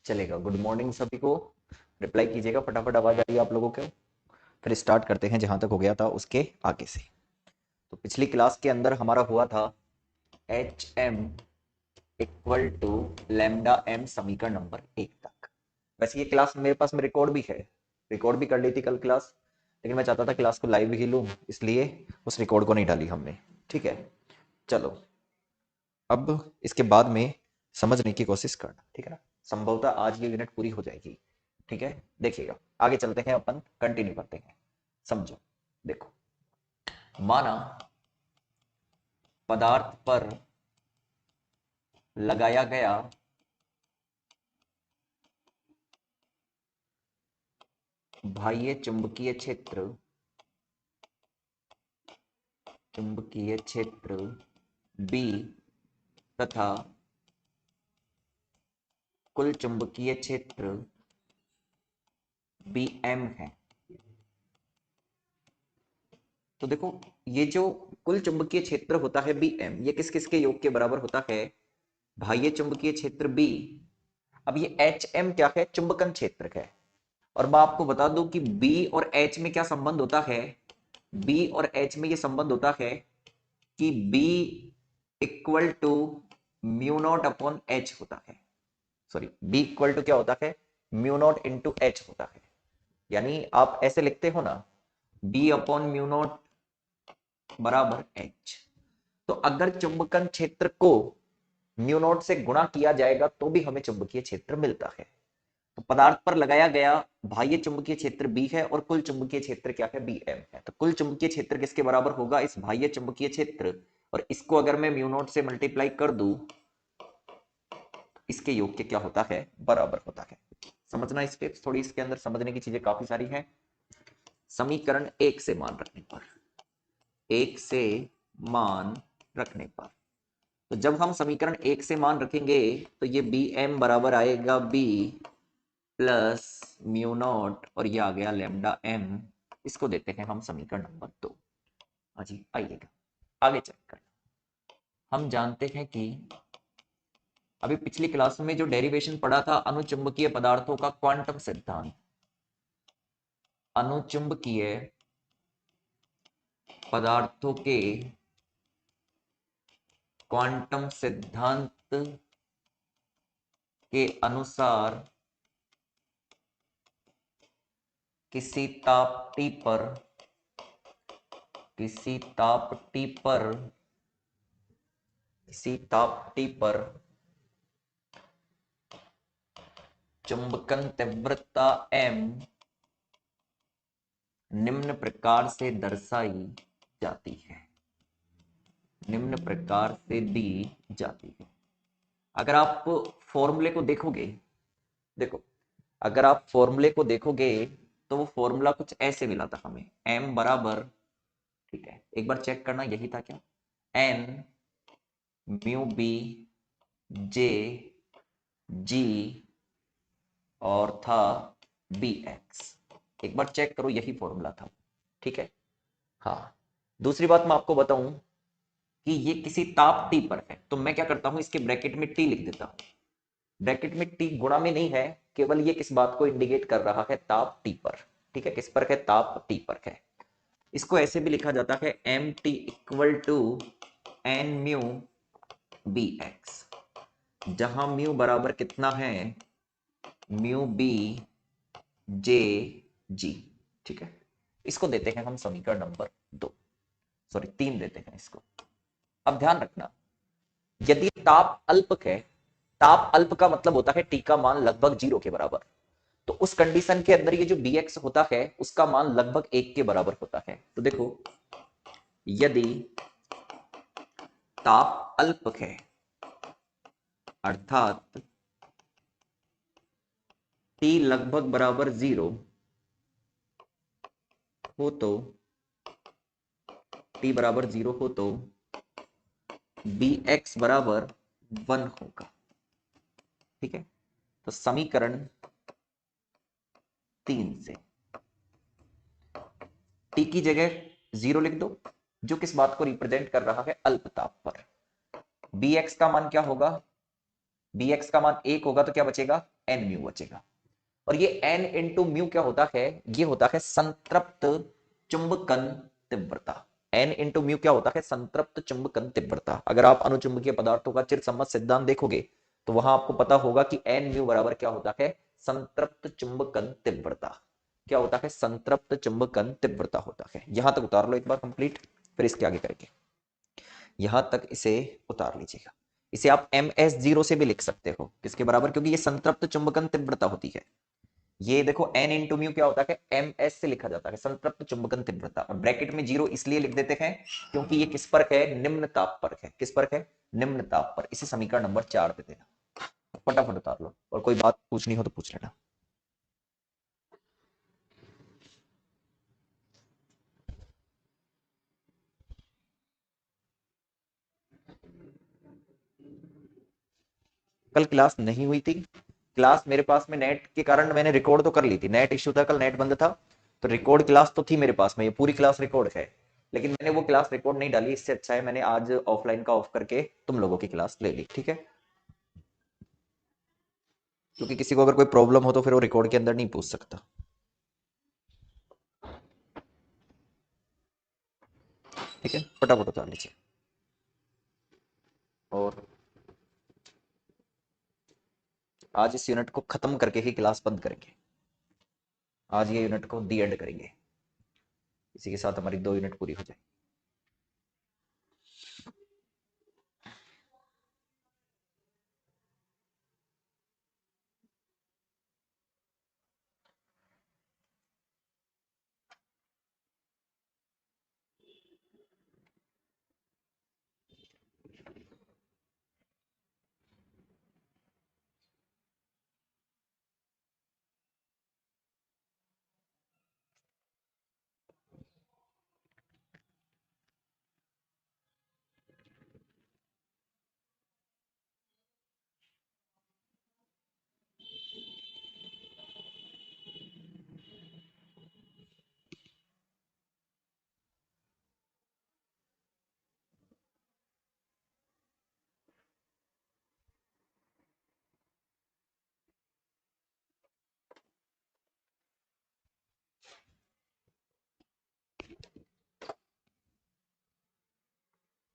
चलेगा। Good morning सभी को। रिप्लाई कीजिएगा फटाफट, आवाज आ रही है आप लोगों को। फिर स्टार्ट करते हैं जहां तक हो गया था उसके आगे से। तो पिछली क्लास के अंदर हमारा हुआ था H M equal to lambda M समीकरण नंबर 1 तक। वैसे ये क्लास मेरे पास में रिकॉर्ड भी है, रिकॉर्ड भी कर ली थी कल क्लास, लेकिन मैं चाहता था क्लास को लाइव ही लूँ, इसलिए उस रिकॉर्ड को नहीं डाली हमने। ठीक है, चलो अब इसके बाद में समझने की कोशिश करना, ठीक है ना। संभवतः आज ये यूनिट पूरी हो जाएगी। ठीक है, देखिएगा आगे चलते हैं, अपन कंटिन्यू करते हैं। समझो, देखो, माना पदार्थ पर लगाया गया बाह्य चुंबकीय क्षेत्र, चुंबकीय क्षेत्र बी तथा कुल चुंबकीय क्षेत्र बी एम है। तो देखो, ये जो कुल चुंबकीय क्षेत्र होता है बी एम, ये किस किस के योग के बराबर होता है? बाह्य चुंबकीय क्षेत्र बी। अब ये एच एम क्या है? चुंबकन क्षेत्र है। और मैं आपको बता दूं कि बी और एच में क्या संबंध होता है। बी और एच में ये संबंध होता है कि B equal to mu naught upon H होता है। सॉरी, बी इक्वल टू क्या होता है? म्यू नॉट इंटू एच होता है। यानी आप ऐसे लिखते हो ना, बी अपॉन म्यू नॉट बराबर एच। तो अगर चुंबकन क्षेत्र को म्यू नॉट से गुणा किया जाएगा तो भी हमें चुंबकीय क्षेत्र मिलता है। तो पदार्थ पर लगाया गया बाह्य चुंबकीय क्षेत्र बी है और कुल चुंबकीय क्षेत्र क्या है? बी एम है। तो कुल चुंबकीय क्षेत्र किसके बराबर होगा? इस बाह्य चुंबकीय क्षेत्र, और इसको अगर मैं म्यू नॉट से मल्टीप्लाई कर दूं, इसके योग के क्या होता है? बराबर होता है। समझना स्टेप्स, थोड़ी इसके अंदर समझने की चीजें काफी सारी हैं। समीकरण 1 से मान रखने पर, 1 से मान रखने पर, तो जब हम समीकरण 1 से मान रखेंगे तो ये बी एम बराबर आएगा बी प्लस म्यू नॉट, और ये आ गया लेमडा एम। इसको देते हैं हम समीकरण नंबर 2। हाँ जी, आइएगा आगे चेक करना। हम जानते हैं कि अभी पिछली क्लास में जो डेरिवेशन पढ़ा था अनुचुंबकीय पदार्थों का क्वांटम सिद्धांत, अनुचुंबकीय पदार्थों के क्वांटम सिद्धांत के अनुसार किसी ताप टी पर, किसी ताप टी पर, किसी ताप टी पर चुंबकन तीव्रता m निम्न प्रकार से दर्शाई जाती है, निम्न प्रकार से दी जाती है। अगर आप फॉर्मूले को देखोगे, देखो, अगर आप फॉर्मूले को देखोगे तो वो फॉर्मूला कुछ ऐसे मिला था हमें, m बराबर, ठीक है एक बार चेक करना, यही था क्या? n म्यू बी जे जी और था बी एक्स। एक बार चेक करो, यही फॉर्मूला था। ठीक है, हाँ। दूसरी बात मैं आपको बताऊं कि ये किसी ताप टी पर है, तो मैं क्या करता हूं, इसके ब्रैकेट में टी लिख देता हूं। ब्रैकेट में टी गुणा में नहीं है, केवल ये किस बात को इंडिकेट कर रहा है? ताप टी पर। ठीक है, किस पर है? ताप टी पर है। इसको ऐसे भी लिखा जाता है M T equal to N mu B X, जहां म्यू बराबर कितना है? Mu B J G. ठीक है, इसको देते हैं हम समीकरण नंबर 2, सॉरी 3 देते हैं इसको। अब ध्यान रखना, यदि ताप अल्प है, ताप अल्प का मतलब होता है टी का मान लगभग 0 के बराबर, तो उस कंडीशन के अंदर ये जो बी एक्स होता है उसका मान लगभग 1 के बराबर होता है। तो देखो, यदि ताप अल्प है अर्थात टी लगभग बराबर 0 हो, तो टी बराबर 0 हो तो बी एक्स बराबर 1 होगा। ठीक है, तो समीकरण 3 से टी की जगह 0 लिख दो, जो किस बात को रिप्रेजेंट कर रहा है? अल्प ताप पर। बी एक्स का मान क्या होगा? बी एक्स का मान 1 होगा तो क्या बचेगा, एन म्यू बचेगा। और ये एन इंटू म्यू क्या होता है, ये होता है संतृप्त चुंबकन तीव्रता। एन इंटू म्यू क्या होता है, संतृप्त चुंबकन तीव्रता। अगर आप अणुचुंबकीय पदार्थों का चिरसम्मत सिद्धांत देखोगे तो वहां आपको पता होगा कि एन म्यू बराबर क्या होता है, संतृप्त चुंबकन तीव्रता। क्या होता है, संतृप्त चुंबकन तीव्रता होता है। यहां तक उतार लो एक बार कंप्लीट, फिर इसके आगे करेंगे। यहां तक इसे उतार लीजिएगा। इसे आप एम एस जीरो से भी लिख सकते हो, किसके बराबर, क्योंकि ये संतृप्त चुंबकन तीव्रता होती है। ये देखो एन इंटू म्यू क्या होता है, एम एस से लिखा जाता है, संतृप्त चुंबकन तीव्रता। और ब्रैकेट में जीरो इसलिए लिख देते हैं क्योंकि ये किस पर है, निम्न ताप पर है। किस पर है, निम्न ताप पर। इसे समीकरण नंबर 4 दे देना। फटाफट उतार लो, और कोई बात पूछनी हो तो पूछ लेना। कल क्लास नहीं हुई थी। क्लास मेरे पास में नेट के कारण मैंने रिकॉर्ड तो कर ली थी, नेट इश्यू था, कल नेट बंद था, तो रिकॉर्ड क्लास तो थी मेरे पास में, ये पूरी क्लास रिकॉर्ड है। लेकिन मैंने वो क्लास रिकॉर्ड नहीं डाली, इससे अच्छा है मैंने आज ऑफलाइन का ऑफ करके तुम लोगों की क्लास ले ली, ठीक है। क्योंकि किसी को अगर कोई प्रॉब्लम हो तो फिर वो रिकॉर्ड के अंदर नहीं पूछ सकता। ठीक है, फटाफट उतार लीजिए। और आज इस यूनिट को खत्म करके ही क्लास बंद करेंगे। आज ये यूनिट को दी एंड करेंगे, इसी के साथ हमारी 2 यूनिट पूरी हो जाए।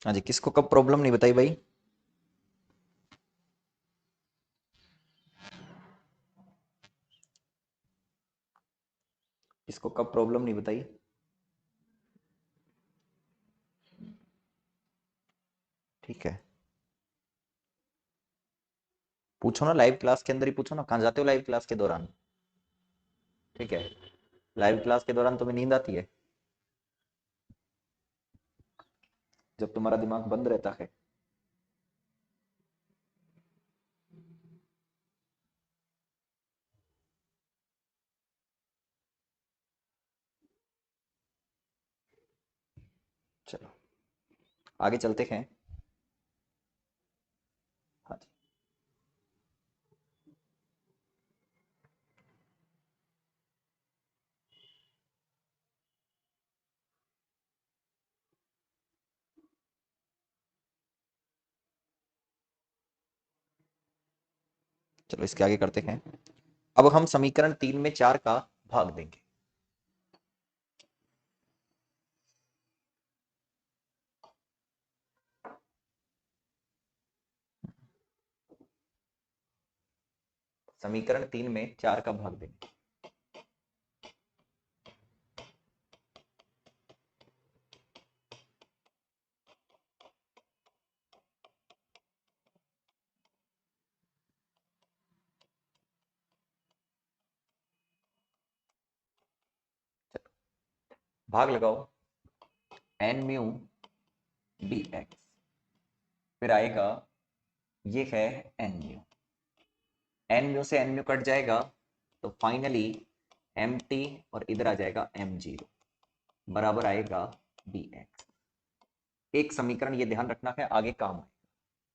हाँ जी, किसको कब प्रॉब्लम नहीं बताई भाई। किसको कब प्रॉब्लम नहीं बताई। ठीक है, पूछो ना, लाइव क्लास के अंदर ही पूछो ना, कहाँ जाते हो लाइव क्लास के दौरान। ठीक है, लाइव क्लास के दौरान तुम्हें नींद आती है, जब तुम्हारा दिमाग बंद रहता है। चलो आगे चलते हैं। हाँ जी, चलो इसके आगे करते हैं। अब हम समीकरण 3 में 4 का भाग देंगे। समीकरण 3 में 4 का भाग देंगे। चलो भाग लगाओ, एन म्यू डी एक्स, फिर आएगा, ये है एन म्यू। एन म्यू से एन म्यू कट जाएगा तो फाइनली एम टी, और इधर आ जाएगा एम जीरो, बराबर आएगा बी एक्स। एक समीकरण ये ध्यान रखना है, आगे काम आएगा।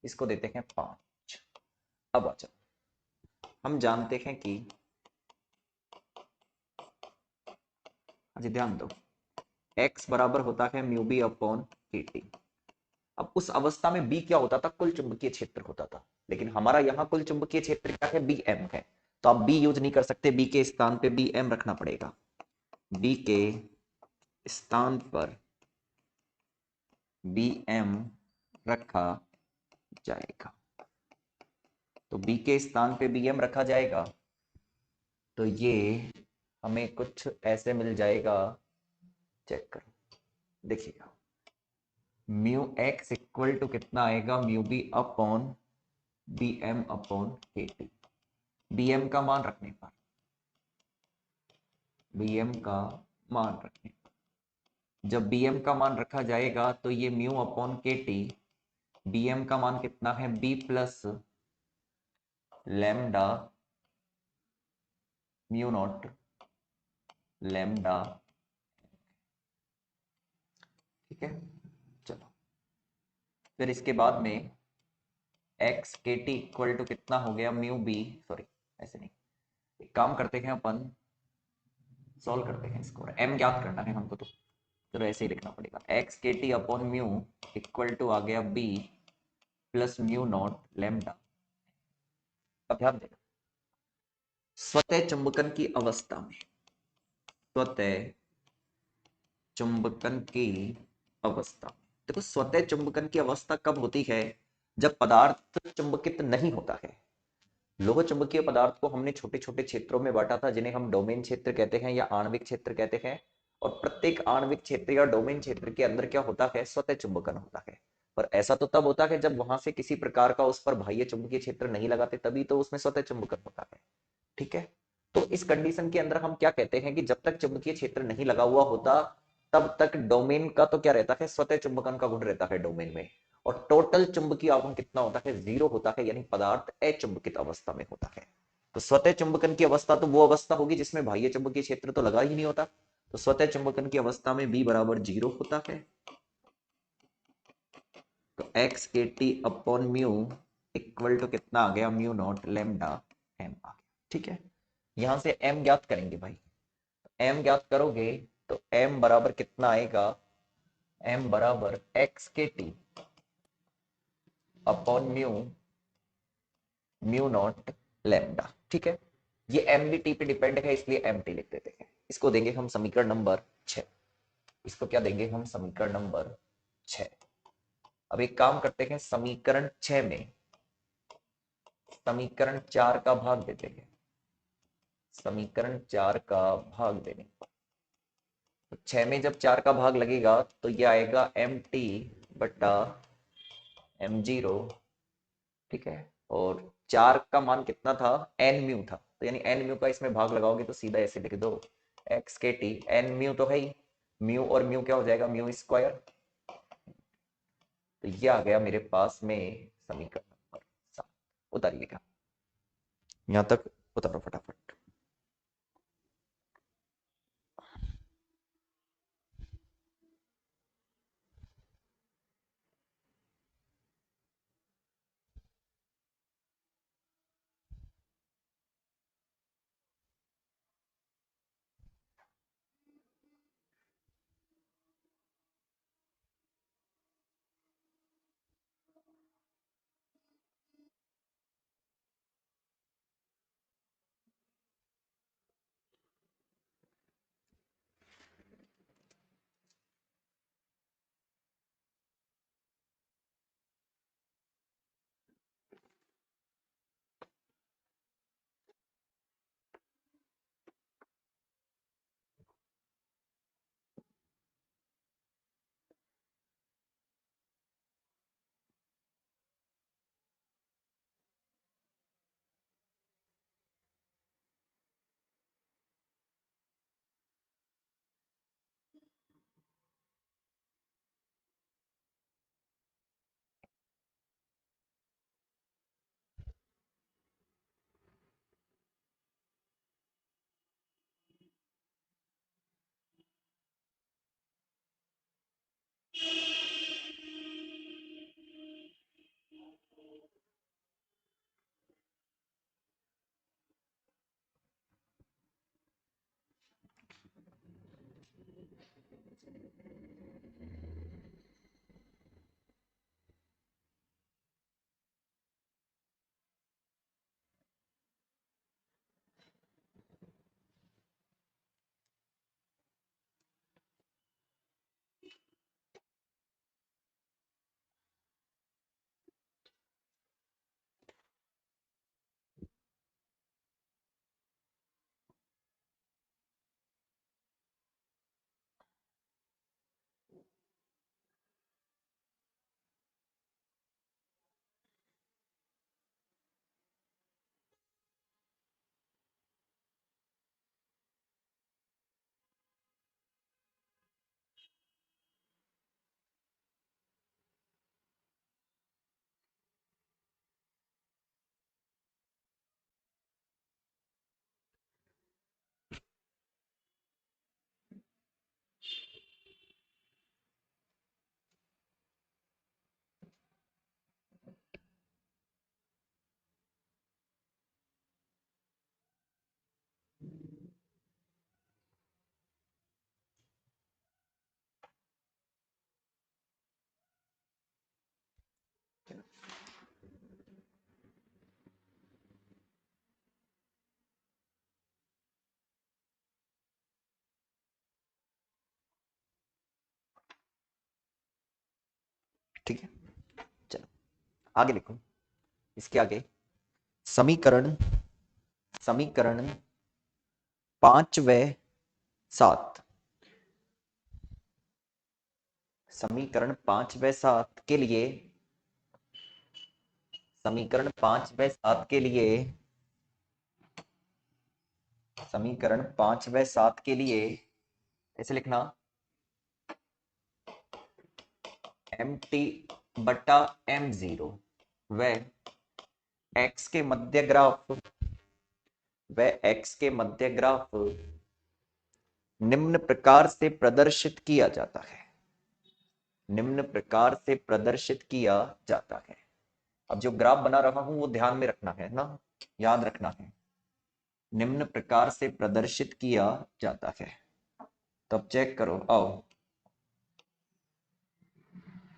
इसको देते हैं 5। अब अच्छा, हम जानते हैं कि, अच्छा ध्यान दो, x बराबर होता है mu B upon K T. अब उस अवस्था में बी क्या होता था, कुल चुंबकीय क्षेत्र होता था, लेकिन हमारा यहाँ कुल चुंबकीय क्षेत्र क्या है, बी एम है। तो आप बी यूज नहीं कर सकते, बी के स्थान पे बी एम रखना पड़ेगा। बी के स्थान पर बी एम रखा जाएगा। तो बी के स्थान पे बी एम रखा जाएगा, तो ये हमें कुछ ऐसे मिल जाएगा, चेक करो, देखिएगा म्यू एक्स इक्वल टू कितना आएगा, mu B upon B M upon K T. B M का मान रखने पर, बी एम का मान रखने पर, जब बी एम का मान रखा जाएगा तो ये mu upon K T, B M का मान कितना है, B plus lambda mu naught lambda, ठीक है। चलो फिर इसके बाद में एक्स के टी इक्वल टू कितना हो गया, म्यू बी, सॉरी ऐसे नहीं, एक काम करते हैं अपन, सॉल्व करते हैं इसको, एम ज्ञात करना है हमको, तो चलो ऐसे ही लिखना पड़ेगा, एक्स के T upon mu equal to आ गया B plus mu naught lambda. अब ध्यान देना, स्वतः चुंबकन की अवस्था में, स्वतः चुंबकन की अवस्था, देखो स्वतः चुंबकन की अवस्था कब होती है, जब पदार्थ चुंबकित नहीं होता है। लोह चुंबकीय पदार्थ को हमने छोटे छोटे क्षेत्रों में बांटा था, जिन्हें हम डोमेन क्षेत्र कहते हैं या आणविक क्षेत्र कहते हैं, और प्रत्येक आणविक क्षेत्र या डोमेन क्षेत्र के अंदर क्या होता है, स्वतः चुंबकन होता है। पर ऐसा तो तब होता है जब वहां से किसी प्रकार का उस पर बाह्य चुंबकीय क्षेत्र नहीं लगाते, तभी तो उसमें स्वतः चुंबकन होता है, ठीक है। तो इस कंडीशन के अंदर हम क्या कहते हैं कि जब तक चुंबकीय क्षेत्र नहीं लगा हुआ होता, तब तक डोमेन का तो क्या रहता है, स्वतः चुंबकन का गुण रहता है डोमेन में, और टोटल चुंबकीय आघूर्ण कितना होता है, जीरो होता है, यानी पदार्थ अचुंबकित अवस्था में होता है। तो स्वतः चुंबकन की अवस्था तो वो अवस्था होगी जिसमें बाह्य चुंबकीय क्षेत्र तो लगा ही नहीं होता, तो स्वतः चुंबकन की अवस्था में बी बराबर जीरो होता है। तो एक्स के T upon mu equal to कितना आ गया, म्यू नॉट लेमडा एम आ गया, ठीक है। यहां से एम ज्ञात करेंगे भाई, एम ज्ञात करोगे तो एम बराबर कितना आएगा, एम बराबर एक्स के T upon mu mu naught lambda, ठीक है। ये एम भी टी पे डिपेंड है, इसलिए एम टी लिख देते हैं। इसको देंगे हम समीकरण नंबर 6, इसको क्या देंगे हम, समीकरण नंबर 6। अब एक काम करते हैं, समीकरण 6 में समीकरण 4 का भाग देते हैं, समीकरण 4 का भाग देने पर, तो 6 में जब 4 का भाग लगेगा तो ये आएगा एम टी बटा एम जीरो, ठीक है। और 4 का मान कितना था, एन म्यू था, तो यानी एन म्यू का इसमें भाग लगाओगे तो सीधा ऐसे लिख दो, एक्स के टी, एन म्यू तो है ही, म्यू और म्यू क्या हो जाएगा, म्यू स्क्वायर। तो ये आ गया मेरे पास में समीकरण नंबर 7। उतारिएगा, यहां तक उतारो फटाफट। ठीक है, चलो आगे लिखो। इसके आगे समीकरण समीकरण 5 व 7, समीकरण 5 व 7 के लिए, समीकरण 5 व 7 के लिए, समीकरण 5 व 7 के लिए ऐसे लिखना, एम टी बटा एम जीरो व एक्स के मध्य ग्राफ, व एक्स के मध्य ग्राफ निम्न प्रकार से प्रदर्शित किया जाता है, निम्न प्रकार से प्रदर्शित किया जाता है। अब जो ग्राफ बना रहा हूं वो ध्यान में रखना है ना, याद रखना है, निम्न प्रकार से प्रदर्शित किया जाता है। तब चेक करो, आओ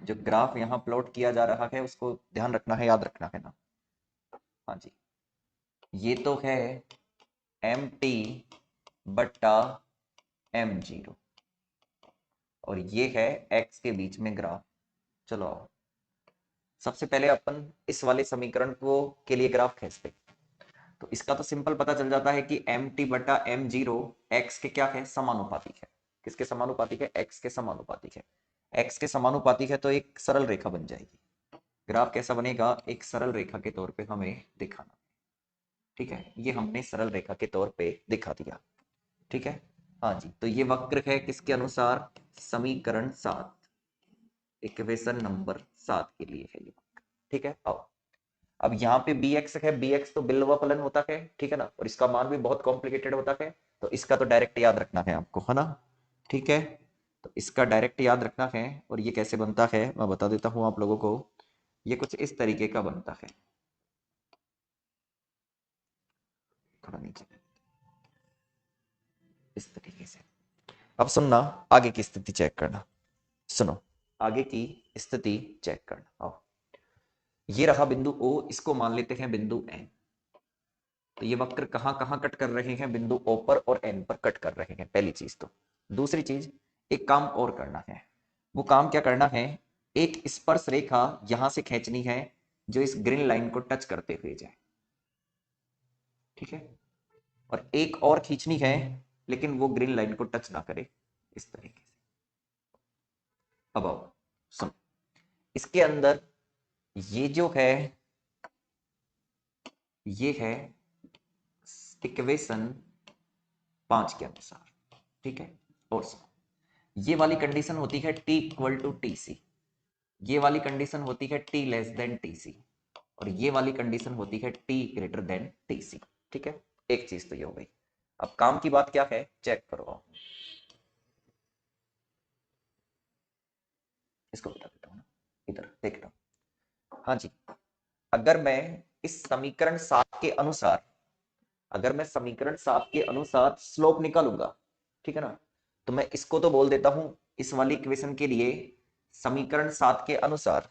जो ग्राफ यहां प्लॉट किया जा रहा है उसको ध्यान रखना है, याद रखना है ना। हाँ जी, ये तो है एम टी बट्टा एम जीरो और ये है एक्स के बीच में ग्राफ। चलो आओ, सबसे पहले अपन इस वाले समीकरण को के लिए ग्राफ खींचते। तो इसका तो सिंपल पता चल जाता है कि एम टी बटा एम जीरो एक्स के क्या है, समानुपाती है। किसके समानुपाती है, एक्स के समानुपाती है। एक्स के समानुपाती है तो एक सरल रेखा बन जाएगी। ग्राफ कैसा बनेगा, एक सरल रेखा के तौर पे हमें दिखाना। ठीक है, ये हमने सरल रेखा के तौर पे दिखा दिया। ठीक है, हाँ जी, तो ये वक्र है किसके अनुसार, समीकरण 7, इक्वेशन नंबर 7 के लिए है ये वक्र। ठीक है, आओ अब यहाँ पे बी एक्स है, बी एक्स तो बिल्वा फलन होता है, ठीक है ना, और इसका मान भी बहुत कॉम्प्लिकेटेड होता है, तो इसका तो डायरेक्ट याद रखना है आपको, है ना। ठीक है, तो इसका डायरेक्ट याद रखना है। और ये कैसे बनता है मैं बता देता हूँ आप लोगों को, ये कुछ इस तरीके का बनता है, थोड़ा नीचे इस तरीके से। अब सुनना, आगे की स्थिति चेक करना, सुनो आगे की स्थिति चेक करना। आओ, ये रहा बिंदु ओ, इसको मान लेते हैं बिंदु एन। तो ये वक्र कहां कहां कट कर रहे हैं, बिंदु ओ पर और एन पर कट कर रहे हैं, पहली चीज। तो दूसरी चीज, एक काम और करना है। वो काम क्या करना है, एक स्पर्श रेखा यहां से खींचनी है जो इस ग्रीन लाइन को टच करते हुए जाए। ठीक है, और एक और खींचनी है लेकिन वो ग्रीन लाइन को टच ना करे, इस तरीके से। अब आओ सुन, इसके अंदर ये जो है ये है इक्वेशन 5 के अनुसार। ठीक है, और सुनो, ये वाली कंडीशन होती है t equal to T C, ये वाली कंडीशन होती है t less than T C, और ये वाली कंडीशन होती है t greater than T C. ठीक है, एक चीज तो ये हो गई। अब काम की बात क्या है, चेक करो, इसको बता देता हूँ ना, इधर देखना। हाँ जी, अगर मैं इस समीकरण 7 के अनुसार, अगर मैं समीकरण 7 के अनुसार स्लोप निकालूंगा, ठीक है ना, तो मैं इसको तो बोल देता हूं इस वाली इक्वेशन के लिए, समीकरण 7 के अनुसार,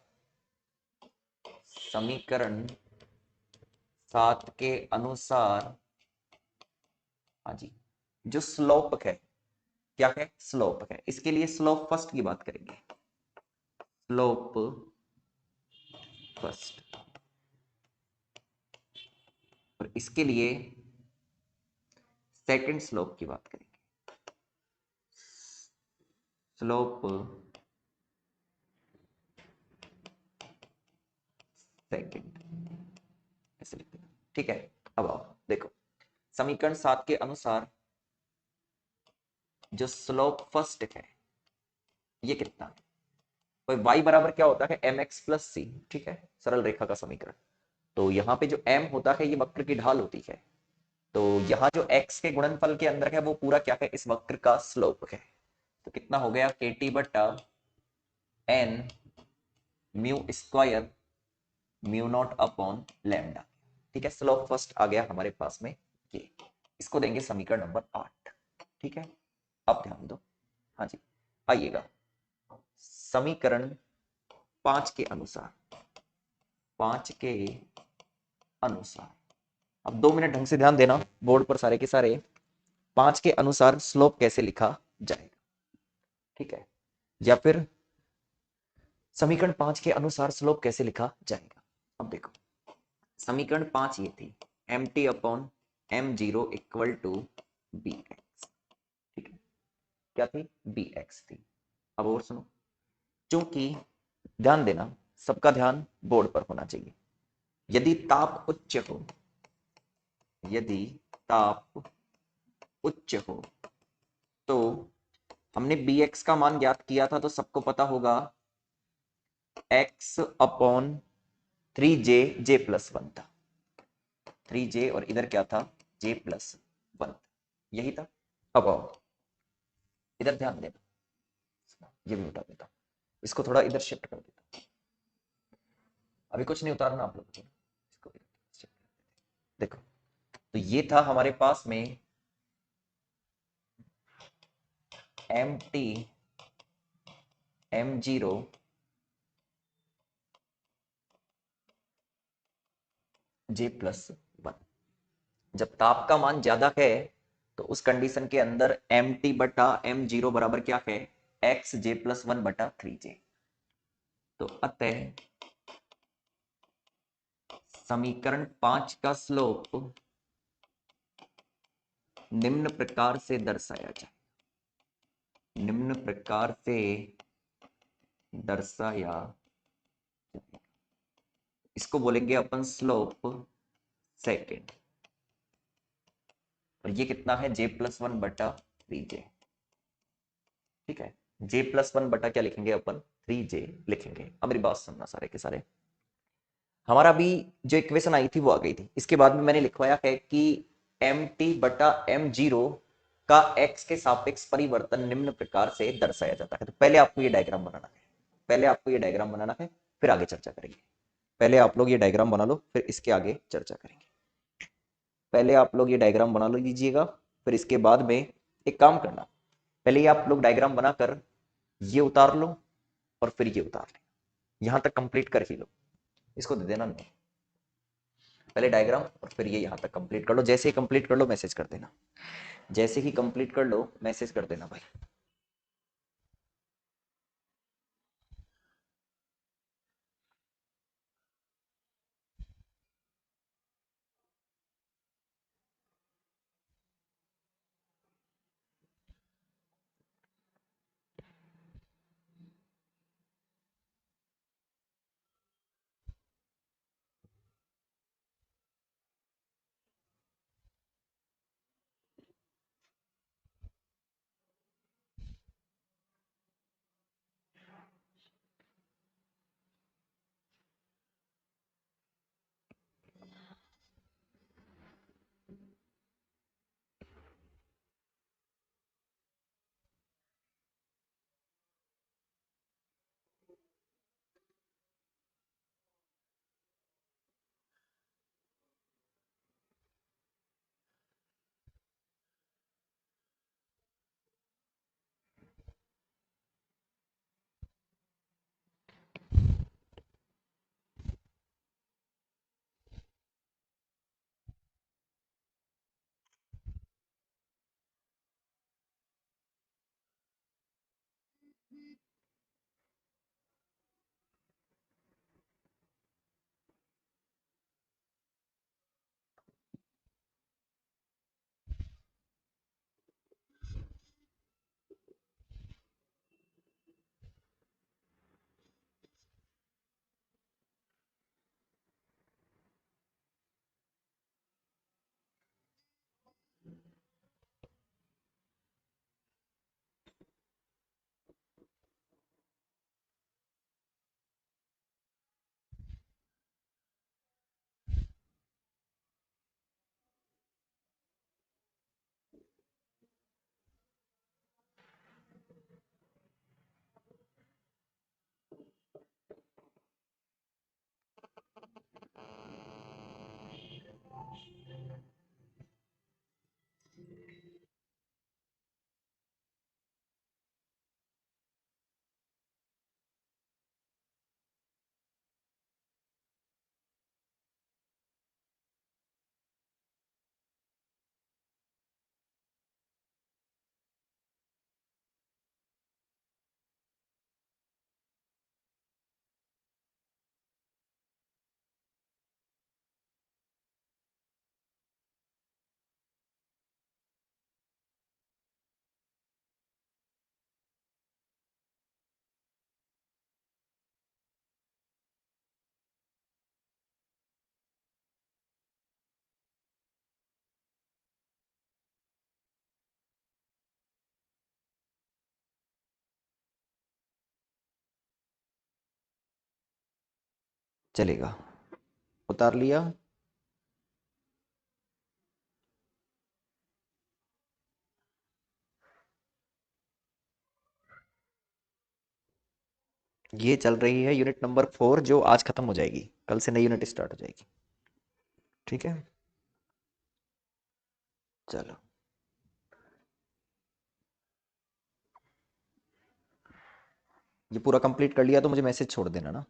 समीकरण 7 के अनुसार, हाँ जी, जो स्लोप है, क्या है, स्लोप है, इसके लिए स्लोप फर्स्ट की बात करेंगे, स्लोप फर्स्ट, और इसके लिए सेकंड स्लोप की बात करेंगे, स्लोप सेकंड, ऐसे लिखते हैं। ठीक है, अब आओ देखो, समीकरण 7 के अनुसार जो स्लोप फर्स्ट है ये कितना है, तो y बराबर क्या होता है, एम एक्स प्लस सी। ठीक है, सरल रेखा का समीकरण। तो यहाँ पे जो m होता है ये वक्र की ढाल होती है, तो यहाँ जो x के गुणनफल के अंदर है वो पूरा क्या है, इस वक्र का स्लोप है। तो कितना हो गया, के टी बटा N mu square mu naught upon lambda. ठीक है, स्लोप फर्स्ट आ गया हमारे पास में ये, इसको देंगे समीकरण नंबर 8। ठीक है, अब ध्यान दो, हाँ जी, आइएगा समीकरण 5 के अनुसार, 5 के अनुसार, अब 2 मिनट ढंग से ध्यान देना, बोर्ड पर सारे के सारे, 5 के अनुसार स्लोप कैसे लिखा जाएगा। ठीक है, या फिर समीकरण 5 के अनुसार स्लोप कैसे लिखा जाएगा? अब देखो, समीकरण 5 ये थी, M T upon M zero equal to B X. ठीक है, क्या थी? बी एक्स थी। अब और सुनो, चूंकि ध्यान देना, सबका ध्यान बोर्ड पर होना चाहिए। यदि ताप उच्च हो, यदि ताप उच्च हो तो हमने बी एक्स का मान ज्ञात किया था, तो सबको पता होगा एक्स अपॉन थ्री जे, जे प्लस वन था, 3j और इधर क्या था? j प्लस वन, यही था। अब आओ, इधर ध्यान देना, ये भी उठा देता हूं, इसको थोड़ा इधर शिफ्ट कर देता हूं। अभी कुछ नहीं उतारना आप लोगों को, इसको shift कर देते हैं। देखो, तो ये था हमारे पास में एम टी एम जीरो जे प्लस वन। जब ताप का मान ज्यादा है तो उस कंडीशन के अंदर एम टी बटा एम जीरो बराबर क्या है? एक्स जे प्लस वन बटा थ्री जे। तो अतः समीकरण 5 का स्लोप निम्न प्रकार से दर्शाया जाए, निम्न प्रकार से दर्शाया, इसको बोलेंगे अपन स्लोप सेकेंड। और ये कितना है? जे प्लस वन बटा थ्री जे। ठीक है, जे प्लस वन बटा क्या लिखेंगे अपन? थ्री जे लिखेंगे। अब मेरी बात सुनना सारे के सारे, हमारा अभी जो इक्वेशन आई थी वो आ गई थी, इसके बाद में मैंने लिखवाया है कि एम टी बटा एम जीरो का एक्स के सापेक्ष परिवर्तन निम्न प्रकार से दर्शाया जाता है। तो पहले आपको ये डायग्राम बनाना है, पहले आपको ये डायग्राम बनाना है, फिर आगे चर्चा करेंगे। पहले आप लोग ये डायग्राम बना लो, फिर इसके आगे चर्चा करेंगे। पहले आप लोग ये डायग्राम बना लो लीजिएगा, फिर इसके बाद में एक काम करना, पहले ये आप लोग डायग्राम बनाकर ये उतार लो और फिर ये उतार लो, यहां तक कंप्लीट कर ही लो। इसको दे देना नहीं, पहले डायग्राम और फिर ये यहां तक कंप्लीट कर लो। जैसे ही कंप्लीट कर लो मैसेज कर देना, जैसे ही कंप्लीट कर लो मैसेज कर देना भाई। चलेगा। उतार लिया। ये चल रही है यूनिट नंबर 4, जो आज खत्म हो जाएगी, कल से नई यूनिट स्टार्ट हो जाएगी। ठीक है, चलो। ये पूरा कंप्लीट कर लिया तो मुझे मैसेज छोड़ देना ना।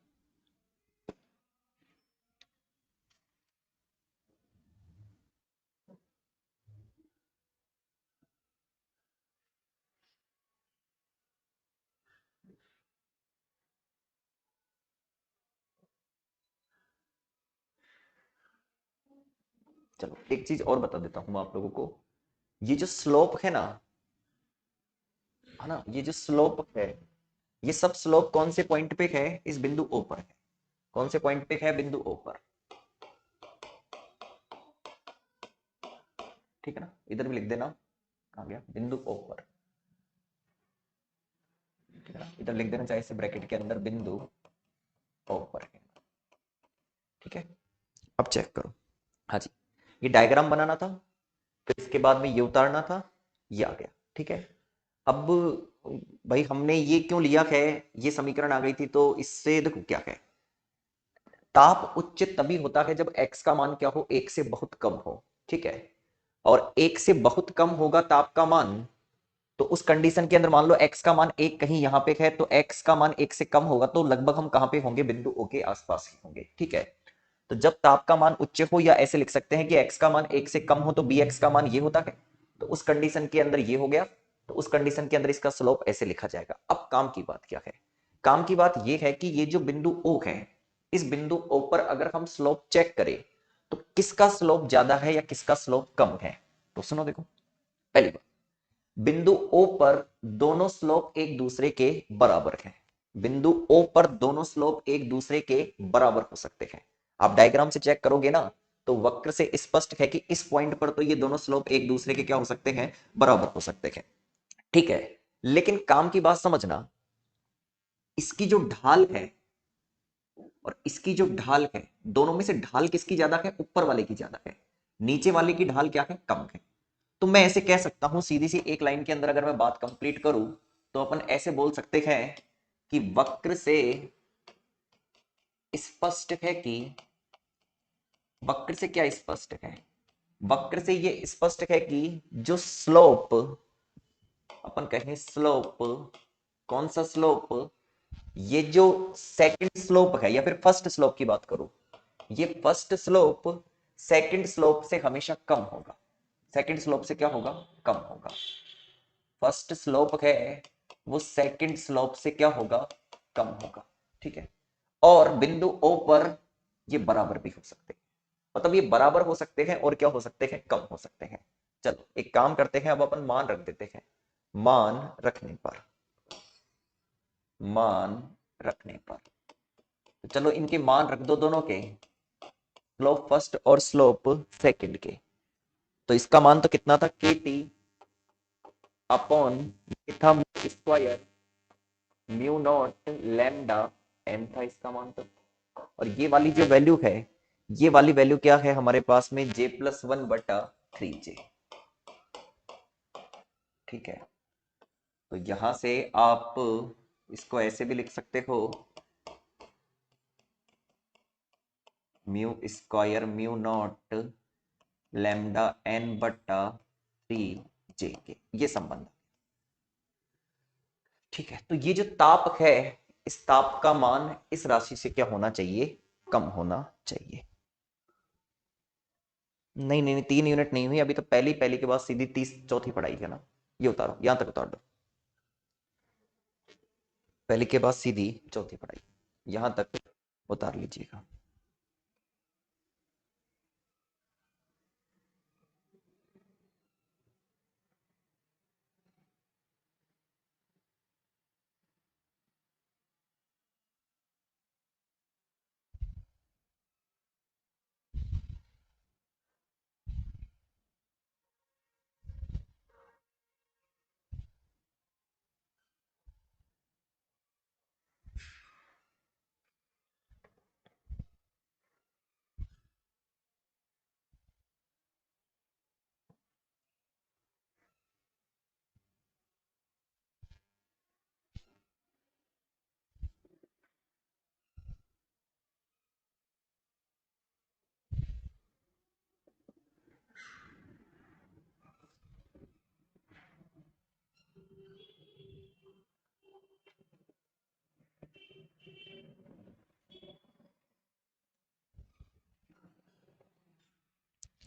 चलो, एक चीज और बता देता हूं आप लोगों को। ये जो स्लोप है ना, ये जो स्लोप है, ये सब स्लोप कौन से पॉइंट पे है? इस बिंदु ओ पर है। कौन से पॉइंट पे है? बिंदु ओ पर। ठीक है ना, इधर भी लिख देना। कहाँ गया? बिंदु ओ पर। ठीक है ना, इधर लिख देना चाहे इसे ब्रैकेट के अंदर, बिंदु ओ पर है। ठीक है, अब चेक करो। हाँ जी, ये डायग्राम बनाना था, फिर इसके बाद में ये उतारना था, ये आ गया। ठीक है। अब भाई हमने ये क्यों लिया है? ये समीकरण आ गई थी तो इससे देखो क्या है। ताप उच्च तभी होता है जब x का मान क्या हो? एक से बहुत कम हो। ठीक है। और एक से बहुत कम होगा ताप का मान, तो उस कंडीशन के अंदर मान लो x का मान एक कहीं यहां पे है, तो x का मान एक से कम होगा तो लगभग हम कहां पे होंगे? बिंदु O के आसपास ही होंगे। ठीक है। तो जब ताप का मान उच्च हो, या ऐसे लिख सकते हैं कि x का मान एक से कम हो, तो bx का मान ये होता है। तो उस कंडीशन के अंदर ये हो गया। तो उस कंडीशन के अंदर इसका स्लोप ऐसे लिखा जाएगा। अब काम की बात क्या है? काम की बात यह है कि ये जो बिंदु O है, इस बिंदु O पर अगर हम स्लोप चेक करें तो किसका स्लोप ज्यादा है या किसका स्लोप कम है? तो सुनो देखो, पहली बात, बिंदु O पर दोनों स्लोप एक दूसरे के बराबर हैं। बिंदु O पर दोनों स्लोप एक दूसरे के बराबर हो सकते हैं। आप डायग्राम से चेक करोगे ना, तो वक्र से स्पष्ट है कि इस पॉइंट पर तो ये दोनों स्लोप एक दूसरे के क्या हो सकते हैं? बराबर हो सकते हैं। ठीक है। लेकिन काम की बात समझना, इसकी जो ढाल है और इसकी जो ढाल है, दोनों में से ढाल किसकी ज्यादा है? ऊपर वाले की ज्यादा है। नीचे वाले की ढाल क्या है? कम है। तो मैं ऐसे कह सकता हूं, सीधी सी एक लाइन के अंदर अगर मैं बात कंप्लीट करूं, तो अपन ऐसे बोल सकते हैं कि वक्र से स्पष्ट है कि, वक्र से क्या स्पष्ट है? वक्र से ये स्पष्ट है कि जो स्लोप, अपन कहें स्लोप, कौन सा स्लोप? ये जो सेकंड स्लोप है, या फिर फर्स्ट स्लोप की बात करूं, ये फर्स्ट स्लोप सेकंड स्लोप से हमेशा कम होगा। सेकंड स्लोप से क्या होगा? कम होगा। फर्स्ट स्लोप है वो सेकंड स्लोप से क्या होगा? कम होगा। ठीक है। और बिंदु ओ पर ये बराबर भी हो सकते हैं। मतलब ये बराबर हो सकते हैं और क्या हो सकते हैं? कम हो सकते हैं। चलो एक काम करते हैं, अब अपन मान रख देते हैं। मान रखने पर, मान रखने पर, तो चलो इनके मान रख दो दोनों के, स्लोप फर्स्ट और स्लोप सेकंड के। तो इसका मान तो कितना था? के टी अपॉन था square mu naught lambda N था इसका मान तो। और ये वाली जो वैल्यू है, ये वाली वैल्यू क्या है हमारे पास में? J+1/3J। ठीक है। तो यहां से आप इसको ऐसे भी लिख सकते हो, mu square mu naught lambda n/3J के, ये संबंध। ठीक है। तो ये जो ताप है, इस ताप का मान इस राशि से क्या होना चाहिए? कम होना चाहिए। नहीं नहीं नहीं, 3 यूनिट नहीं हुई अभी तो, पहली पहली के बाद सीधी 30 चौथी पढ़ाई है ना। ये उतारो, यहां तक उतार दो। पहली के बाद सीधी चौथी पढ़ाई, यहां तक उतार लीजिएगा।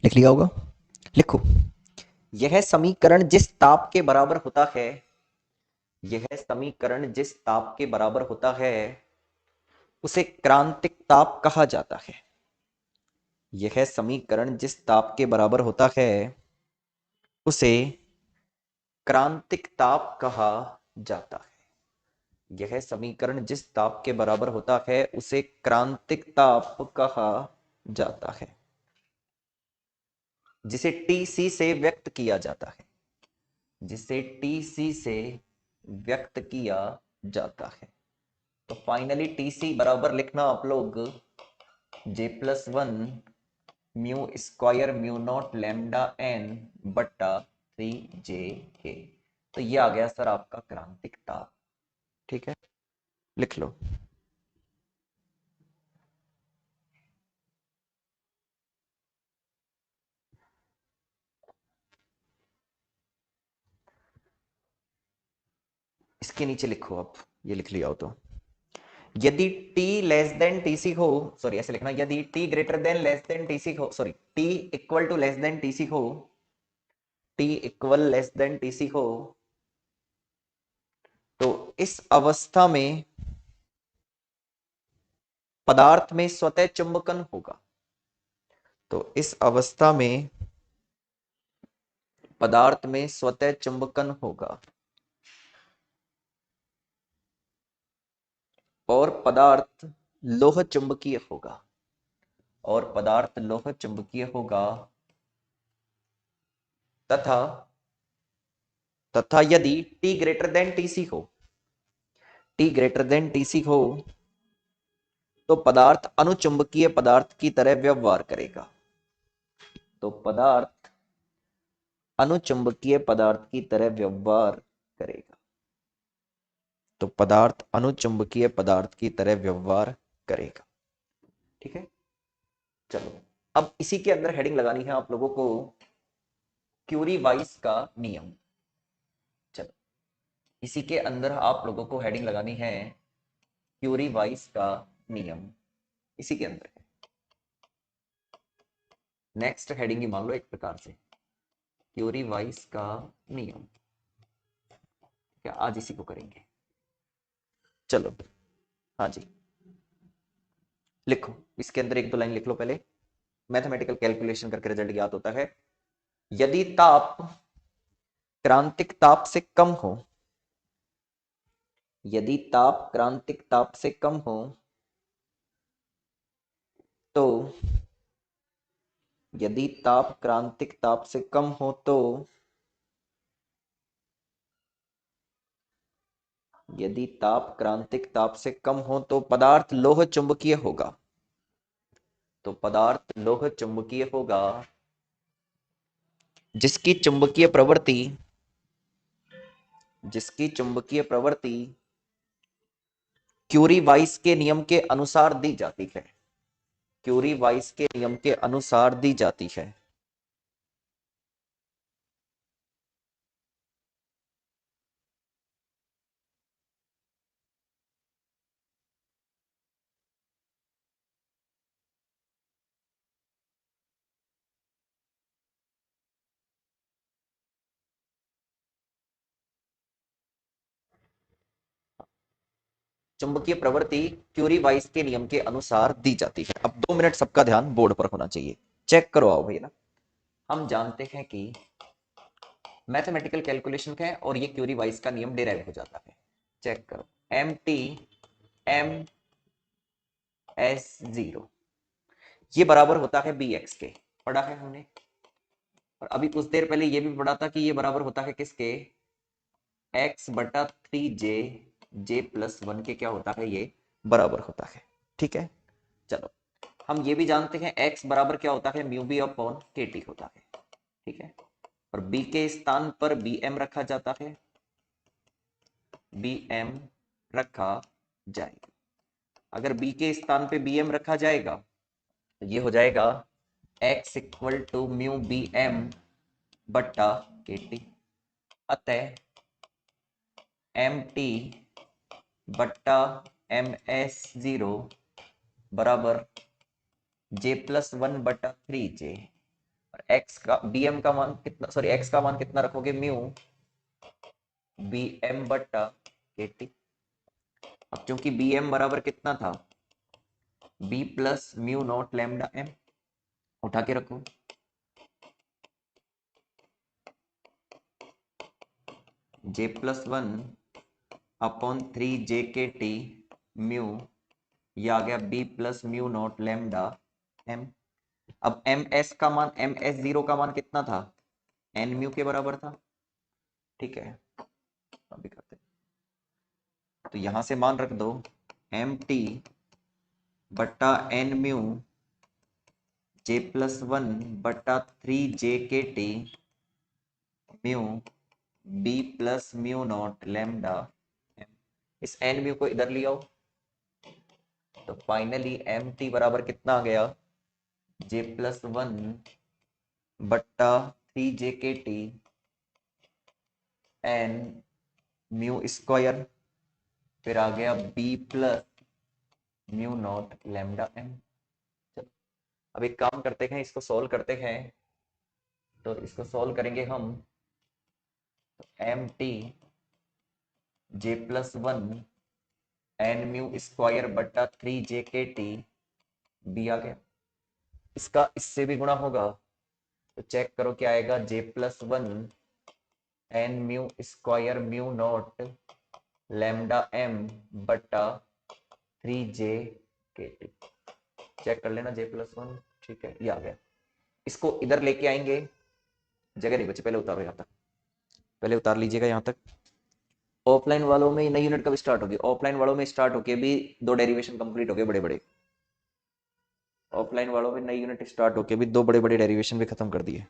लिख लिया होगा, लिखो। यह समीकरण जिस ताप के बराबर होता है, यह समीकरण जिस ताप के बराबर होता है उसे क्रांतिक ताप कहा जाता है। यह समीकरण जिस ताप के बराबर होता है उसे क्रांतिक ताप कहा जाता है। यह समीकरण जिस ताप के बराबर होता है उसे क्रांतिक ताप कहा जाता है, जिसे टीसी से व्यक्त किया जाता है, जिसे टीसी से व्यक्त किया जाता है। तो फाइनली टीसी बराबर लिखना आप लोग J+1 mu square mu naught lambda N बट्टा 3J के। तो ये आ गया सर आपका क्रांतिक ताप। ठीक है, लिख लो। इसके नीचे लिखो आप, ये लिख लिया हो तो, यदि T लेस देन टीसी हो, सॉरी ऐसे लिखना, यदि T greater than less than TC हो, sorry T equal to less than TC हो, T equal less than TC हो, तो इस अवस्था में पदार्थ में स्वतः चुंबकन होगा। तो इस अवस्था में पदार्थ में स्वतः चुंबकन होगा और पदार्थ लोह चुंबकीय होगा, और पदार्थ लोह चुंबकीय होगा तथा तथा यदि T ग्रेटर देन टीसी हो, T ग्रेटर देन टीसी हो, तो पदार्थ अनुचुंबकीय पदार्थ की तरह व्यवहार करेगा। तो पदार्थ अनुचुंबकीय पदार्थ की तरह व्यवहार करेगा। तो पदार्थ अनुचुंबकीय पदार्थ की तरह व्यवहार करेगा। ठीक है, चलो अब इसी के अंदर हेडिंग लगानी है आप लोगों को, क्यूरी वाइस का नियम। चलो इसी के अंदर आप लोगों को हेडिंग लगानी है क्यूरी वाइस का नियम, इसी के अंदर है। नेक्स्ट हेडिंग ही मान लो एक प्रकार से, क्यूरी वाइस का नियम। क्या आज इसी को करेंगे। चलो हाँ जी, लिखो इसके अंदर एक दो लाइन लिख लो पहले। मैथमेटिकल कैलकुलेशन करके रिजल्ट ज्ञात होता है। यदि ताप क्रांतिक ताप से कम हो, यदि ताप क्रांतिक ताप से कम हो, तो यदि ताप क्रांतिक ताप से कम हो तो यदि ताप क्रांतिक ताप से कम हो तो पदार्थ लोह चुंबकीय होगा। तो पदार्थ लोह चुंबकीय होगा जिसकी चुंबकीय प्रवृत्ति, जिसकी चुंबकीय प्रवृत्ति क्यूरी वाइस के नियम के अनुसार दी जाती है, क्यूरी वाइस के नियम के अनुसार दी जाती है। चुंबकीय प्रवृत्ति क्यूरी वाइस के नियम के अनुसार दी जाती है। अब 2 मिनट सबका ध्यान बोर्ड पर होना चाहिए, चेक करो आओ भैया। हम जानते हैं कि मैथमेटिकल कैलकुलेशन है और ये क्यूरी वाइस का नियम डिराइव हो जाता है। चेक करो, M T M S zero ये बराबर होता है बी एक्स के, पढ़ा है हमने। और अभी कुछ देर पहले ये भी पढ़ा था कि ये बराबर होता है किसके, एक्स बटा 3J, J+1 के क्या होता है, ये बराबर होता है। ठीक है, चलो हम ये भी जानते हैं x बराबर क्या होता है, mu B upon K T होता है। ठीक है, और b के स्थान पर बी एम रखा जाता है, बी एम रखा जाएगा। अगर b के स्थान पे बी एम रखा जाएगा तो ये हो जाएगा x equal to mu B M बट्टा के टी। अतः एम टी बट्टा MS0 बराबर J+1/3J। और एक्स का BM का मान कितना, सॉरी एक्स का मान कितना रखोगे, म्यू BM/KT। अब क्योंकि BM बराबर कितना था, B+μ0 λm, उठा के रखो। J+1/3J/KT म्यू, ये आ गया B+μ0 λm। अब MS0 का मान कितना था, N म्यू के बराबर था। ठीक है, अभी करते हैं। तो यहां से मान रख दो MT/N mu J+1/3J/KT mu B+μ0 λm। इस N म्यू को इधर ले आओ, तो फाइनली MT बराबर कितना आ गया, J+1/3J/KT N म्यू स्क्वायर, फिर आ गया B+μ0 λm। अब एक काम करते हैं, इसको सॉल्व करते हैं। तो इसको सॉल्व करेंगे हम, तो MT J+1 N म्यू स्क्वायर/3J/KT B आ गया। इसका इससे भी गुणा होगा, तो चेक करो क्या आएगा, J+1 N mu square mu naught λm/3J/KT। Check कर लेना J+1। ठीक है, ये आ गया। इसको इधर लेके आएंगे, जगह नहीं बची, पहले उतारो यहाँ तक, पहले उतार लीजिएगा यहाँ तक। ऑफलाइन वालों में नई यूनिट कब स्टार्ट होगी, ऑफलाइन वालों में स्टार्ट होके भी 2 डेरिवेशन कंप्लीट हो गए बड़े बड़े। ऑफलाइन वालों में नई यूनिट स्टार्ट होके भी 2 बड़े बड़े डेरिवेशन भी खत्म कर दिए।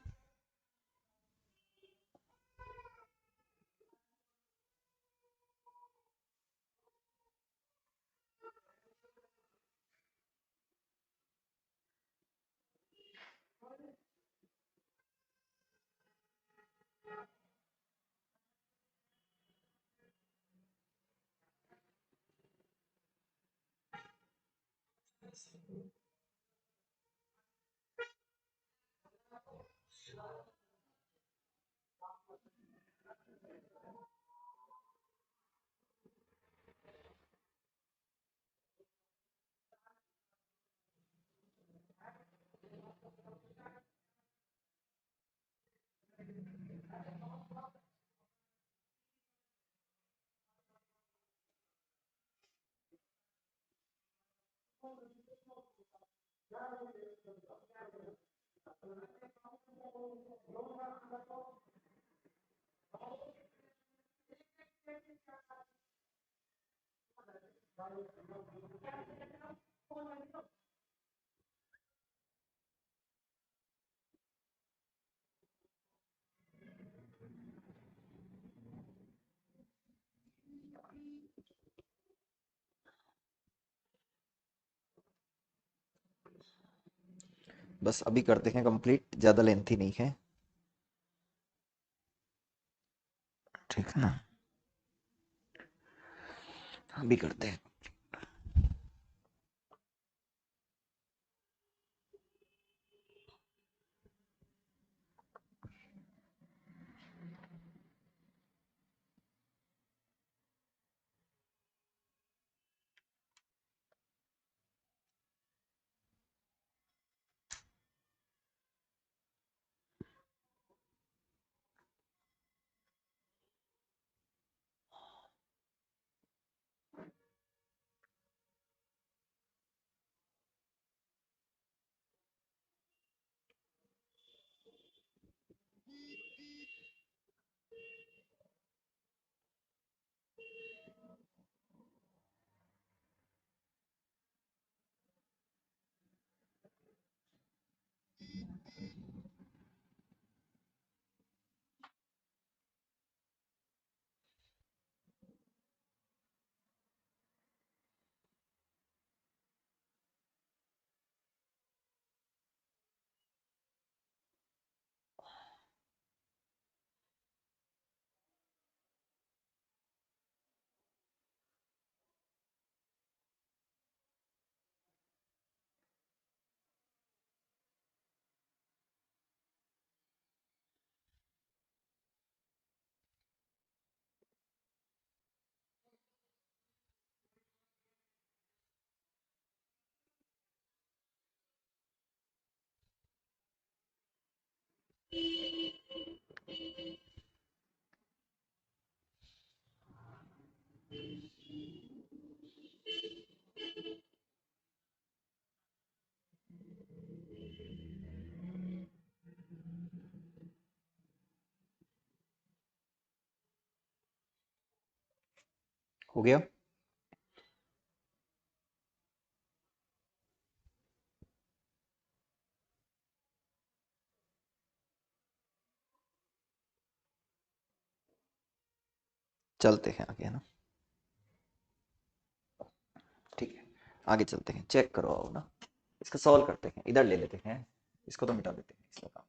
बस अभी करते हैं कंप्लीट, ज़्यादा लेंथी नहीं है। ठीक है ना, अभी करते हैं। हो गया। चलते हैं आगे, है ना। ठीक है, आगे चलते हैं, चेक करो आओ ना। इसको सॉल्व करते हैं, इधर ले लेते हैं, इसको तो मिटा देते हैं, इसका काम।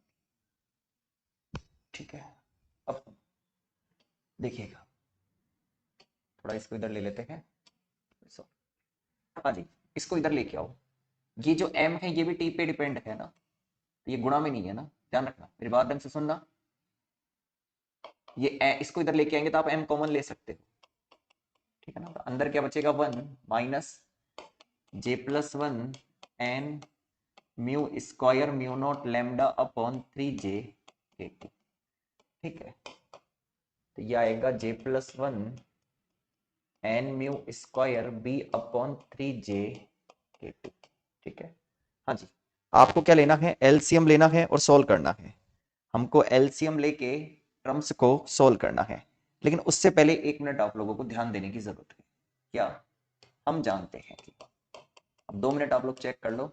ठीक है, अब देखिएगा, थोड़ा इसको इधर ले लेते हैं। हाँ जी, इसको इधर लेके आओ। ये जो m है ये भी t पे डिपेंड है ना, ये गुणा में नहीं है ना, ध्यान रखना, मेरी बात ढंग से सुनना। ये इसको इधर लेके आएंगे तो आप m कॉमन ले सकते हो, ठीक है ना। तो अंदर क्या बचेगा, 1 minus j plus 1 N mu square mu naught lambda upon 3j K T. ठीक है, तो ये आएगा j plus 1 N mu square B upon 3j K T. ठीक है, हाँ जी, आपको क्या लेना है, एलसीएम लेना है और सोल्व करना है। हमको एलसीएम लेके टर्म्स को सोल्व करना है, लेकिन उससे पहले 1 मिनट आप लोगों को ध्यान देने की जरूरत है। क्या हम जानते हैं कि, अब 2 मिनट आप लोग चेक कर लो,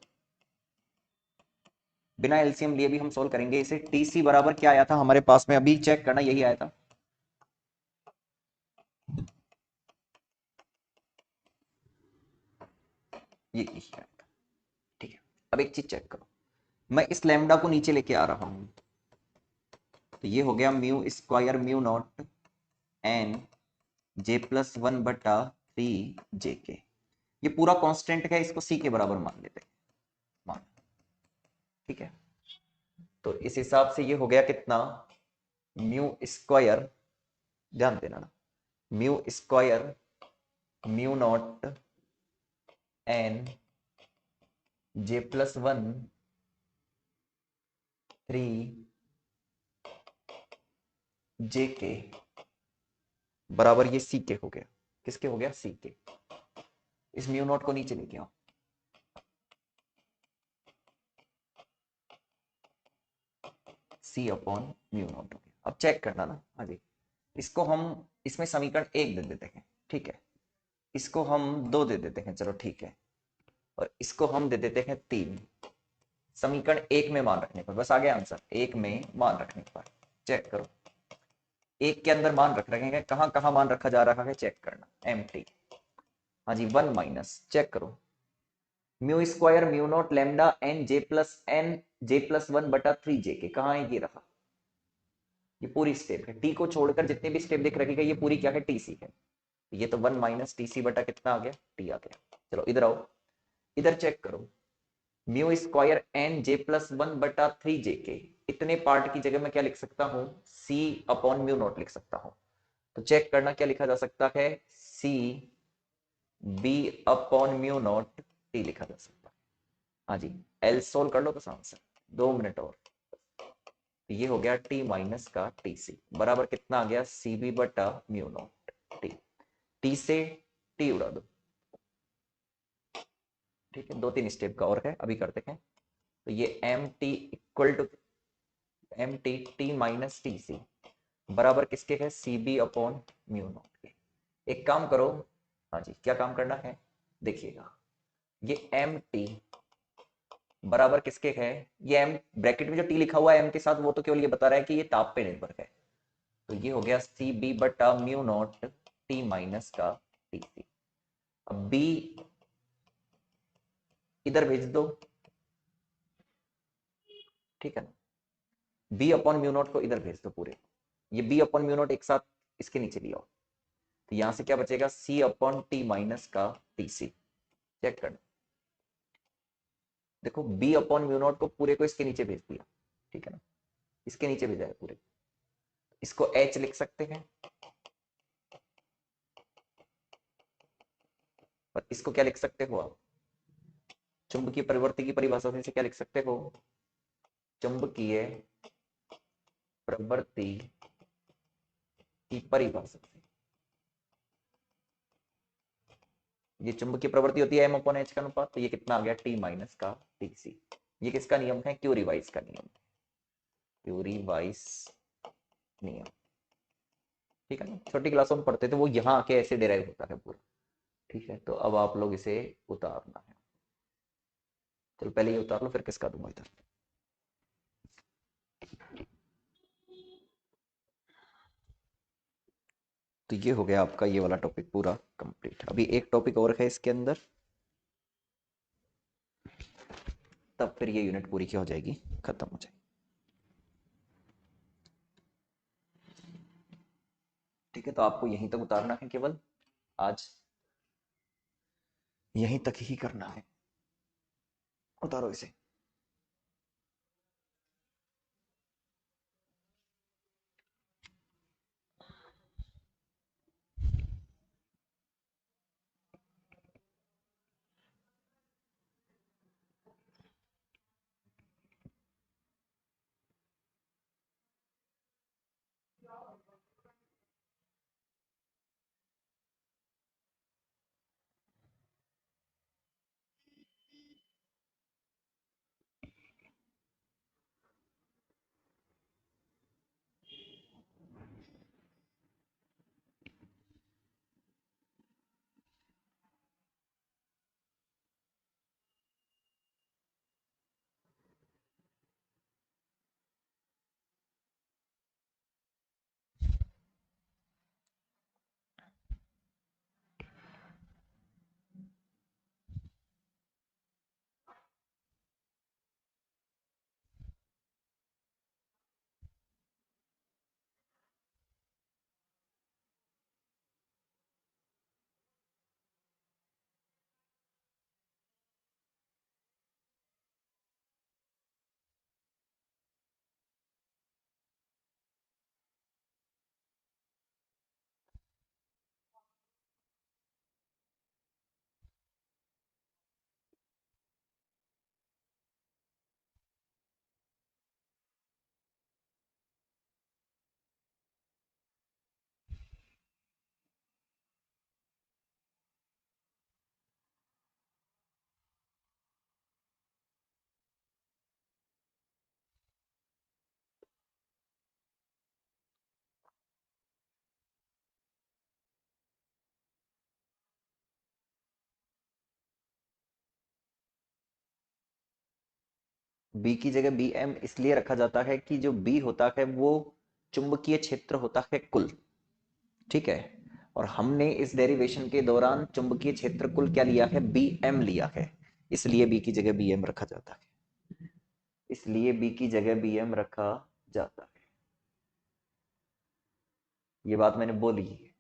बिना एलसीएम लिए भी हम सोल्व करेंगे इसे। टीसी बराबर क्या आया था हमारे पास में, अभी चेक करना, यही आया था। ये आया था। ठीक है, अब एक चीज चेक करो, मैं इस लैम्डा को नीचे लेके आ रहा हूं, तो ये हो गया mu square mu naught N J plus 1/3 J K. ये पूरा कांस्टेंट है, इसको सी के बराबर मान लेते हैं, मान। ठीक है, तो इस हिसाब से ये हो गया कितना, म्यू स्क्वायर, ध्यान देना ना, mu square mu naught N J plus 1/3 J K बराबर ये सी के हो गया। किसके हो गया, सी के। इस म्यू नॉट को नीचे लेके आओ, सी अपॉन म्यू नॉट हो गया। अब चेक करना ना, हाँ जी, इसको हम इसमें समीकरण 1 दे देते हैं, ठीक है, इसको हम 2 दे देते हैं, चलो ठीक है, और इसको हम दे देते हैं 3। समीकरण 1 में मान रखने पर, बस आ गया आंसर, 1 में मान रखने पर। चेक करो, 1 के अंदर मान रख रखे हैं, कहां कहां मान रखा जा रहा है, चेक करना, एम टी। हाँ जी, 1 माइनस, चेक करो, mu square mu naught lambda N J plus 1/3 J K, कहाँ है, ये रहा। ये पूरी स्टेप है, टी को छोड़कर जितने भी स्टेप दिख रखेगा ये पूरी क्या है, टीसी है। ये तो 1 माइनस टीसी बटा कितना आ गया, टी आ गया। चलो इधर आओ, इधर चेक करो, mu square N J plus 1/3 J K, इतने पार्ट की जगह मैं क्या लिख सकता हूं, सी अपॉन म्यू नॉट लिख सकता हूं। तो चेक करना क्या लिखा जा सकता है, C B upon mu naught T लिखा जा सकता है। हाँ जी, एल सोल्व कर लो बस आंसर, 2 मिनट और। तो ये हो गया टी माइनस का टी सी बराबर कितना आ गया, सी बी बटा म्यू नॉट टी। टी से टी उड़ा दो। ठीक है, 2-3 स्टेप का और है, अभी करते हैं। तो ये M T equal to M T T minus T C बराबर किसके है, C B upon mu naught K. एक काम करो, हाँ जी, क्या काम करना है, देखिएगा, ये एम टी बराबर किसके है, ये एम ब्रैकेट में जो टी लिखा हुआ है एम के साथ, वो तो केवल ये बता रहा है कि ये ताप पे निर्भर है। तो ये हो गया सी बी बटा म्यू नॉट टी माइनस का टी सी। अब बी इधर भेज दो, ठीक है ना, बी अपॉन म्यू नॉट को इधर भेज दो पूरे, ये बी अपॉन म्यू नॉट एक साथ इसके नीचे लिया, तो यहां से क्या बचेगा, सी अपॉन टी माइनस का टी सी। चेक करना, देखो बी अपॉन म्यू नॉट को पूरे को इसके नीचे भेज दिया, ठीक है ना, इसके नीचे भेजा है पूरे, इसको एच लिख सकते हैं, और इसको क्या लिख सकते हो आप, चुंबकीय परिवर्ती की परिभाषा से क्या लिख सकते हो, चुंबकीय प्रवृत्ति की परिभाषा से, ये चुंबकीय प्रवृत्ति होती है M/H का अनुपात, तो ये कितना आ गया T माइनस का TC। ये किसका नियम है? क्यूरी-वाइस का नियम, क्यूरी-वाइस नियम, ठीक है ना। छोटी क्लासों में पढ़ते थे, वो यहाँ आके ऐसे डिराइव होता है पूरा, ठीक है। तो अब आप लोग इसे उतारना है। चलो पहले ये उतार लो, फिर किसका दूंगा इधर। तो ये हो गया आपका ये वाला टॉपिक पूरा कंप्लीट। अभी एक टॉपिक और है इसके अंदर, तब फिर ये यूनिट पूरी क्या हो जाएगी, खत्म हो जाएगी। ठीक है, तो आपको यहीं तक उतारना है, केवल आज यहीं तक ही करना है। उतारो इसे। बी की जगह बी एम इसलिए रखा जाता है कि जो बी होता है वो चुंबकीय क्षेत्र होता है कुल, ठीक है। और हमने इस डेरिवेशन के दौरान चुंबकीय क्षेत्र कुल क्या लिया है, बी एम लिया है, इसलिए बी की जगह बी एम रखा जाता है, इसलिए बी की जगह बी एम रखा जाता है। ये बात मैंने बोली है,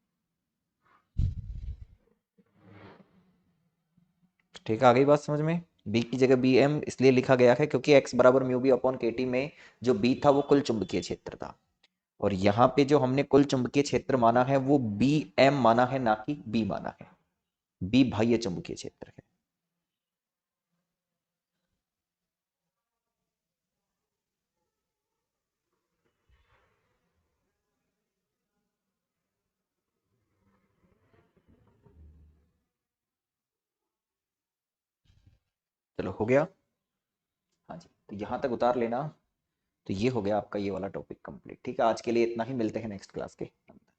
ठीक है। आ गई बात समझ में? बी की जगह बी एम इसलिए लिखा गया है क्योंकि एक्स बराबर mu B upon K T में जो बी था वो कुल चुंबकीय क्षेत्र था, और यहाँ पे जो हमने कुल चुंबकीय क्षेत्र माना है वो बी एम माना है, ना कि बी माना है। बी बाह्य चुंबकीय क्षेत्र है। चलो हो गया। हाँ जी, तो यहाँ तक उतार लेना। तो ये हो गया आपका ये वाला टॉपिक कंप्लीट, ठीक है। आज के लिए इतना ही, मिलते हैं नेक्स्ट क्लास के अंदर।